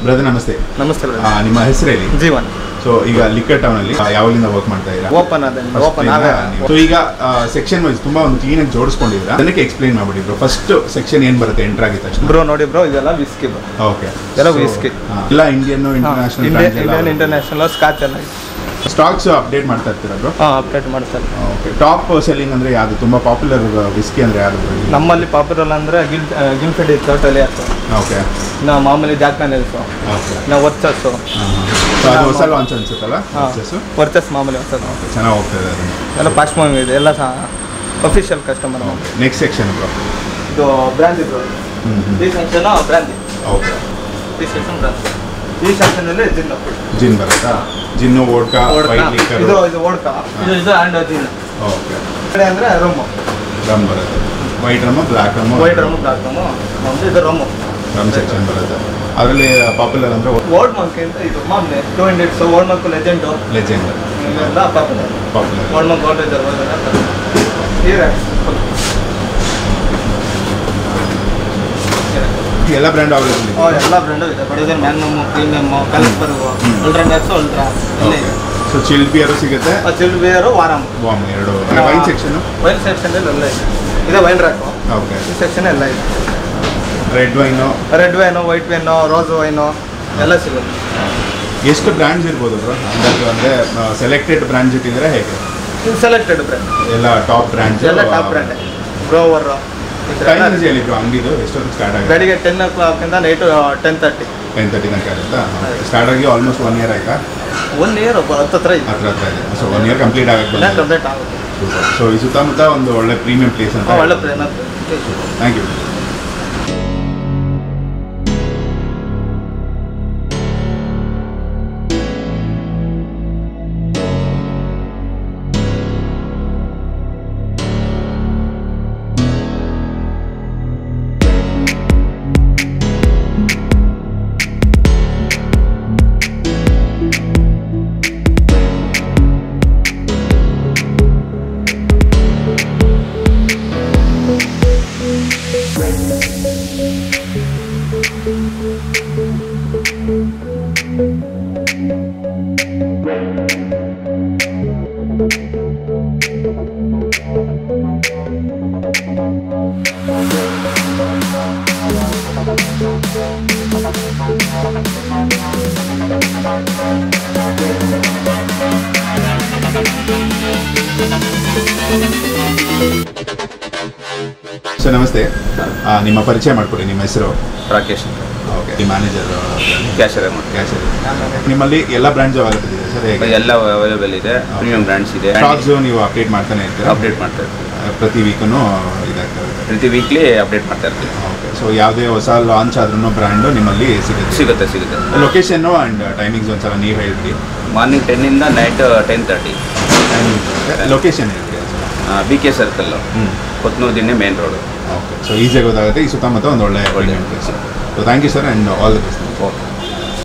Brother ನಮಸ್ತೆ. ನಮಸ್ತೆ. ನಿಮ್ಮ ಹೆಸರು ಹೇಳಿ? ಜೀವನ್. ಸೊ ಈಗ ಲಿಕ್ಕರ್ ಟೌನ್ ಅಲ್ಲಿ ಯಾವಾಗಿಂದ ವರ್ಕ್ ಮಾಡ್ತಾ ಇದ್ದೀರಾ? ಓಪನ್ ಸೊ ಈಗ ಸೆಕ್ಷನ್ ವೈಸ್ ತುಂಬಾ ಒಂದು ಕ್ಲೀನ್ ಆಗಿ ಜೋಡಿಸ್ಕೊಂಡಿದ್ದೀರಾ, ಅದಕ್ಕೆ ಎಕ್ಸ್ಪ್ಲೈನ್ ಮಾಡ್ಬಿಡಿ ಬ್ರೋ. ಫಸ್ಟ್ ಸೆಕ್ಷನ್ ಏನ್ ಬರುತ್ತೆ ಎಂಟರ್ ಆಗಿದ ತಕ್ಷಣ? ಬ್ರೋ ನೋಡಿ ಬ್ರೋ, ಇದೆಲ್ಲ ವಿಸ್ಕಿ ಬ್ರೋ. ಓಕೆ, ಎಲ್ಲ ವಿಸ್ಕಿ ಎಲ್ಲ ಇಂಡಿಯನ್ ಇಂಟರ್ನ್ಯಾಷನಲ್ ಸ್ಕಾಚ್ ಎಲ್ಲ ಸ್ಟಾಕ್ಸ್ ಅಪ್ಡೇಟ್ ಮಾಡ್ತಾ ಇರ್ತೀರಾ ಬ್ರೋ? ಅಪ್ಡೇಟ್ ಮಾಡ್ತಾರೆ. ಓಕೆ, ಟಾಪ್ ಸೆಲ್ಲಿಂಗ್ ಅಂದ್ರೆ ಯಾವುದು? ತುಂಬಾ ಪಾಪ್ಯುಲರ್ ವಿಸ್ಕಿ ಅಂದ್ರೆ ಯಾವುದು ನಮ್ಮಲ್ಲಿ? ಪಾಪ್ಯುಲರ್ ಅಂದ್ರೆ ಗಿಲ್ಫೆಡ್ ಇತ್ತು, ಟಲಿಯಾಸ್. ಓಕೆ, ನಾವು ಮಾಮೂಲಿ ಜಾಕ್ ಮ್ಯಾನೇಲ್ಸು. ಓಕೆ, ನಾವು ವರ್ಚಸ್ಸು. ಅದು ಹೊಸ ಲಾಂಚ್ ಅನ್ಸುತ್ತಲ್ಲ? ವರ್ಚಸ್ ಮಾಮೂಲಿ ಹೊಸದು. ಚೆನ್ನಾಗಿ ಹೋಗ್ತಾ ಇದೆ ಎಲ್ಲ ಫಾಸ್ಟ್ ಮೂವಿಂಗ್ ಇದೆ, ಎಲ್ಲ official customer. Next section bro? ಇದು ಬ್ರ್ಯಾಂಡ್ ಇದು. ಈ ಸೆಕ್ಷನ್ ಬ್ರ್ಯಾಂಡ್. ಓಕೆ, ಈ ಸೆಕ್ಷನ್ ಬ್ರ್ಯಾಂಡ್. ಈ ಸೆಕ್ಷನ್ ಅಲ್ಲಿ ಜಿನ್ ಬರುತ್ತಾ? Gin, vodka, white liquor. ಇದು ವೋಡ್ಕಾ, ಇದು ಆ್ಯಂಡ್ ಜಿನ್. ಓಕೆ, ಅಂದ್ರೆ ರಮ್ಮು. ರಮ್ ಬರುತ್ತೆ. White rum, black rum. White rum, black rum. ಇದು ರಮ್ಮು. ರಮ್ ಸೆಕ್ಷನ್ ಬರುತ್ತೆ. ಅದರಲ್ಲಿ ಪಾಪ್ಯುಲರ್ ಅಂದ್ರೆ ಓಲ್ಡ್ ಮಂಕ್ ಅಂತ. ಇದು ಮಾಮೂಲಿ 2 ಇಂಡಿಟ್ಸ್, ಓಲ್ಡ್ ಮಂಕ್ ಲೆಜೆಂಡ್. ಇವೆಲ್ಲ popular. Old Monk Gold Reserve. ಎಲ್ಲ ಬ್ರ್ಯಾಂಡ್ ಅವೈಲೇಬಲ್ ಇದೆ? ಎಲ್ಲ ಬ್ರ್ಯಾಂಡು ಇದೆ. ಬಡೋದರ್, Magnum, Premium, Carlsberg, Ultra Max, Ultra ಎಲ್ಲ ಇದೆ. ಸೊ ಚಿಲ್ಡ್ ಬಿಯರು ಸಿಗುತ್ತೆ? ಚಿಲ್ಡ್ ಬಿಯರು, ವಾರಮ್ ಎರಡು. Wine section? ವೈನ್ ಸೆಕ್ಷನ್ ಎಲ್ಲ ಇದೆ. ಇದೆ ವೈನ್ ರ್ಯಾಕು. ಓಕೆ, ಈ ಸೆಕ್ಷನ್ ಎಲ್ಲ ಇದೆ. Red wine, white wine, rose wine ಎಲ್ಲ ಸಿಗುತ್ತೆ. ಎಷ್ಟು ಬ್ರ್ಯಾಂಡ್ಸ್ ಇರ್ಬೋದು ಬ್ರೋ? ಅಂದರೆ ಸೆಲೆಕ್ಟೆಡ್ ಬ್ರ್ಯಾಂಡ್ಸ್ ಇಟ್ಟಿದ್ರೆ ಹೇಗೆ? ಸೆಲೆಕ್ಟೆಡ್ ಬ್ರ್ಯಾಂಡ್, ಎಲ್ಲ ಟಾಪ್ ಬ್ರ್ಯಾಂಡ್ಸ್. ಎಲ್ಲ ಟಾಪ್ ಬ್ರ್ಯಾಂಡ್. ಬ್ರೋವರ್. ಟೈಮಿಂಗ್ಸ್ ಹೇಳಿ ಬ್ರೋ, ಅಂಗಡಿದು ಎಷ್ಟೊತ್ತು ಸ್ಟಾರ್ಟ್ ಆಗುತ್ತೆ? ಬೆಳಿಗ್ಗೆ 10 o'clock ನೈಟು 10:30. 10:30 ತನಕ ಆಗುತ್ತಾ? ಸ್ಟಾರ್ಟ್ ಆಗಿ ಆಲ್ಮೋಸ್ಟ್ 1 year ಆಯ್ತಾ? 1 year ಹತ್ರ ಇದೆ. ಸೊ 1 year ಕಂಪ್ಲೀಟ್ ಆಗುತ್ತೆ. ಸೊ ಈ ಸುತ್ತಮುತ್ತ ಒಂದು ಒಳ್ಳೆ ಪ್ರೀಮಿಯಂ ಪ್ಲೇಸ್ ಅಂತ. ಒಳ್ಳೆ ಪ್ಲೇಸ್. Thank you. ಸರ್ ನಮಸ್ತೆ, ನಿಮ್ಮ ಪರಿಚಯ ಮಾಡಿಕೊಡಿ. ನಿಮ್ಮ ಹೆಸರು? ರಾಕೇಶ್. ಓಕೆ, ಈ ಮ್ಯಾನೇಜರ್? ಕ್ಯಾಶರ್. ನಿಮ್ಮಲ್ಲಿ ಎಲ್ಲ ಬ್ರ್ಯಾಂಡ್ಸ್ ಅವೈಲೇಬಲ್ ಇದೆ ಸರ್? ಹೇಗೆ? ಎಲ್ಲ ಅವೈಲೇಬಲ್ ಇದೆ. ಪ್ರೀಮಿಯಂ ಬ್ರ್ಯಾಂಡ್ಸ್ ಇದೆ. ಸ್ಟಾಕ್ಸ್ ನೀವು ಅಪ್ಡೇಟ್ ಮಾಡ್ತಾನೆ ಇರ್ತೀರಾ? ಅಪ್ಡೇಟ್ ಮಾಡ್ತಾ ಇರ್ತೀವಿ. ಪ್ರತಿ ವೀಕೂ ಇದಾಗ್ತದೆ? ಪ್ರತಿ ವೀಕ್ಲಿ ಅಪ್ಡೇಟ್ ಮಾಡ್ತಾ ಇರ್ತೀವಿ. ಓಕೆ, ಸೊ ಯಾವುದೇ ಹೊಸ ಲಾಂಚ್ ಆದ್ರೂ ಬ್ರ್ಯಾಂಡು ನಿಮ್ಮಲ್ಲಿ ಸಿಗುತ್ತೆ? ಲೊಕೇಶನ್ನು ಆ್ಯಂಡ್ ಟೈಮಿಂಗ್ಸ್ ಒಂದ್ಸಲ ನೀವು ಹೇಳ್ಬಿಡಿ. ಮಾರ್ನಿಂಗ್ 10 ಇಂದ ನೈಟ್ 10:30 ಟೈಮಿಂಗ್ಸ್. ಲೊಕೇಶನ್ ಹೇಳ್ತೀವಿ? BK circle, Kothnur Dinne main road. Okay, so ಈಸಿಯಾಗಿ ಗೊತ್ತಾಗುತ್ತೆ. ಈ ಸುತ್ತಮುತ್ತ ಒಂದು ಒಳ್ಳೆ place. So thank you sir and all the best. Okay.